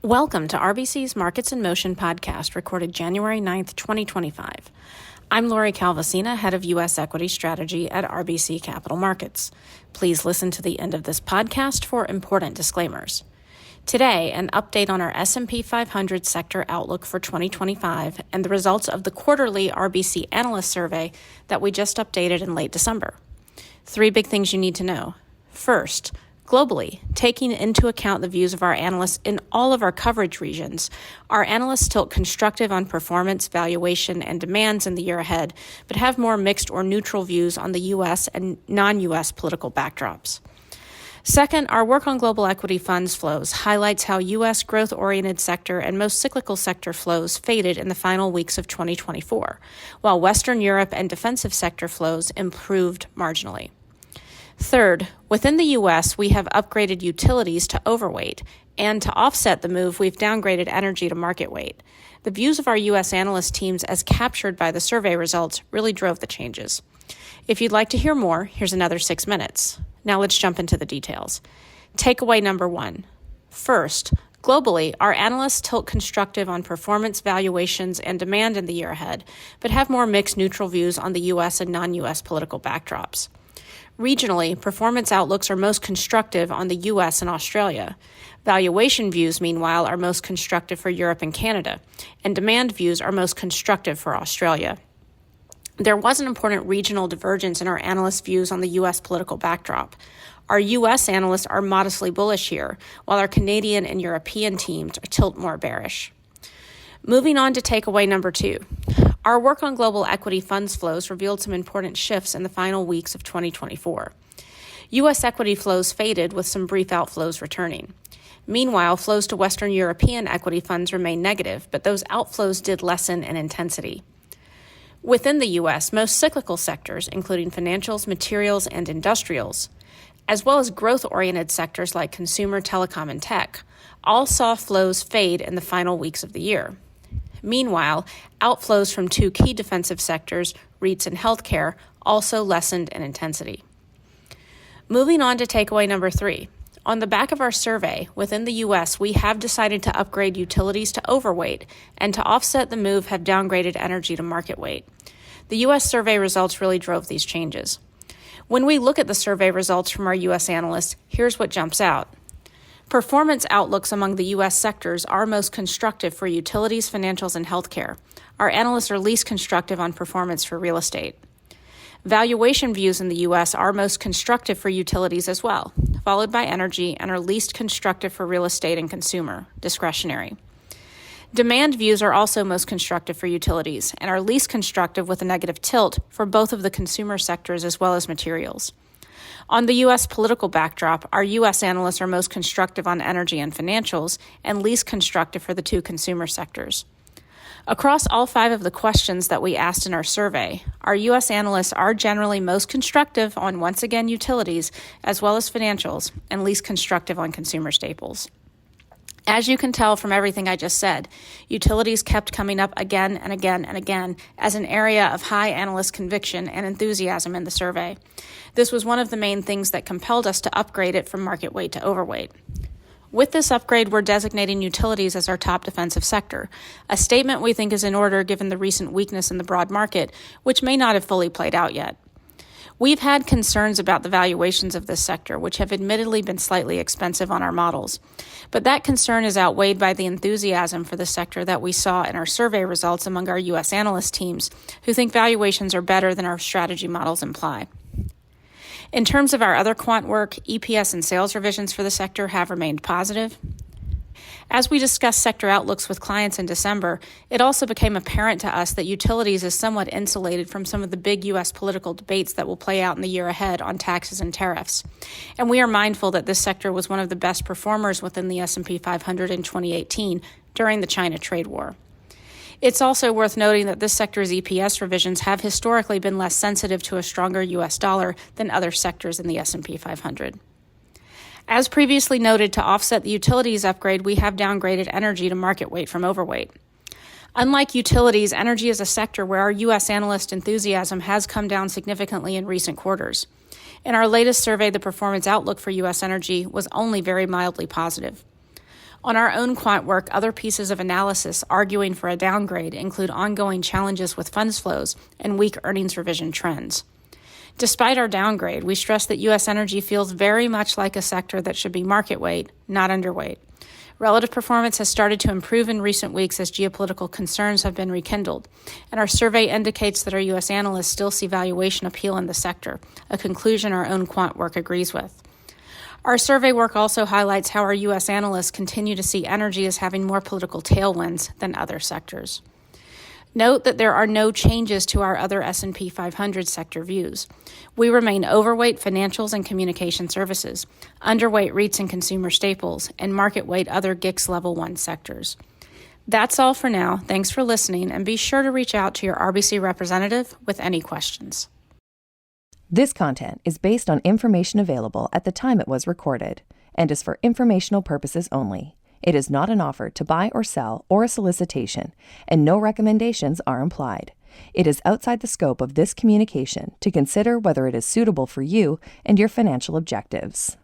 Welcome to RBC's Markets in Motion podcast, recorded January 9th, 2025. I'm Lori Calvasina, head of U.S. equity strategy at RBC Capital Markets. Please listen to the end of this podcast for important disclaimers. Today, an update on our S&P 500 sector outlook for 2025 and the results of the quarterly RBC analyst survey that we just updated in late December. Three big things you need to know. First, globally, taking into account the views of our analysts in all of our coverage regions, our analysts tilt constructive on performance, valuation, and demands in the year ahead, but have more mixed or neutral views on the U.S. and non-U.S. political backdrops. Second, our work on global equity funds flows highlights how U.S. growth-oriented sector and most cyclical sector flows faded in the final weeks of 2024, while Western Europe and defensive sector flows improved marginally. Third, within the U.S., we have upgraded utilities to overweight, and to offset the move, we've downgraded energy to market weight. The views of our U.S. analyst teams as captured by the survey results really drove the changes. If you'd like to hear more, here's another 6 minutes. Now let's jump into the details. Takeaway number one. First, globally, our analysts tilt constructive on performance, valuations, and demand in the year ahead, but have more mixed neutral views on the U.S. and non-U.S. political backdrops. Regionally, performance outlooks are most constructive on the U.S. and Australia. Valuation views, meanwhile, are most constructive for Europe and Canada, and demand views are most constructive for Australia. There was an important regional divergence in our analyst views on the U.S. political backdrop. Our U.S. analysts are modestly bullish here, while our Canadian and European teams tilt more bearish. Moving on to takeaway number two. Our work on global equity funds flows revealed some important shifts in the final weeks of 2024. U.S. equity flows faded with some brief outflows returning. Meanwhile, flows to Western European equity funds remain negative, but those outflows did lessen in intensity. Within the U.S., most cyclical sectors, including financials, materials, and industrials, as well as growth-oriented sectors like consumer, telecom, and tech, all saw flows fade in the final weeks of the year. Meanwhile, outflows from two key defensive sectors, REITs and healthcare, also lessened in intensity. Moving on to takeaway number three. On the back of our survey, within the U.S., we have decided to upgrade utilities to overweight, and to offset the move have downgraded energy to market weight. The U.S. survey results really drove these changes. When we look at the survey results from our U.S. analysts, here's what jumps out. Performance outlooks among the U.S. sectors are most constructive for utilities, financials, and healthcare. Our analysts are least constructive on performance for real estate. Valuation views in the U.S. are most constructive for utilities as well, followed by energy, and are least constructive for real estate and consumer, discretionary. Demand views are also most constructive for utilities and are least constructive with a negative tilt for both of the consumer sectors as well as materials. On the U.S. political backdrop, our U.S. analysts are most constructive on energy and financials and least constructive for the two consumer sectors. Across all 5 of the questions that we asked in our survey, our U.S. analysts are generally most constructive on, once again, utilities as well as financials and least constructive on consumer staples. As you can tell from everything I just said, utilities kept coming up again and again and again as an area of high analyst conviction and enthusiasm in the survey. This was one of the main things that compelled us to upgrade it from market weight to overweight. With this upgrade, we're designating utilities as our top defensive sector, a statement we think is in order given the recent weakness in the broad market, which may not have fully played out yet. We've had concerns about the valuations of this sector, which have admittedly been slightly expensive on our models. But that concern is outweighed by the enthusiasm for the sector that we saw in our survey results among our U.S. analyst teams, who think valuations are better than our strategy models imply. In terms of our other quant work, EPS and sales revisions for the sector have remained positive. As we discussed sector outlooks with clients in December, it also became apparent to us that utilities is somewhat insulated from some of the big U.S. political debates that will play out in the year ahead on taxes and tariffs. And we are mindful that this sector was one of the best performers within the S&P 500 in 2018 during the China trade war. It's also worth noting that this sector's EPS revisions have historically been less sensitive to a stronger U.S. dollar than other sectors in the S&P 500. As previously noted, to offset the utilities upgrade, we have downgraded energy to market weight from overweight. Unlike utilities, energy is a sector where our U.S. analyst enthusiasm has come down significantly in recent quarters. In our latest survey, the performance outlook for U.S. energy was only very mildly positive. On our own quant work, other pieces of analysis arguing for a downgrade include ongoing challenges with funds flows and weak earnings revision trends. Despite our downgrade, we stress that U.S. energy feels very much like a sector that should be market weight, not underweight. Relative performance has started to improve in recent weeks as geopolitical concerns have been rekindled, and our survey indicates that our U.S. analysts still see valuation appeal in the sector, a conclusion our own quant work agrees with. Our survey work also highlights how our U.S. analysts continue to see energy as having more political tailwinds than other sectors. Note that there are no changes to our other S&P 500 sector views. We remain overweight financials and communication services, underweight REITs and consumer staples, and market weight other GICS Level 1 sectors. That's all for now. Thanks for listening, and be sure to reach out to your RBC representative with any questions. This content is based on information available at the time it was recorded and is for informational purposes only. It is not an offer to buy or sell or a solicitation, and no recommendations are implied. It is outside the scope of this communication to consider whether it is suitable for you and your financial objectives.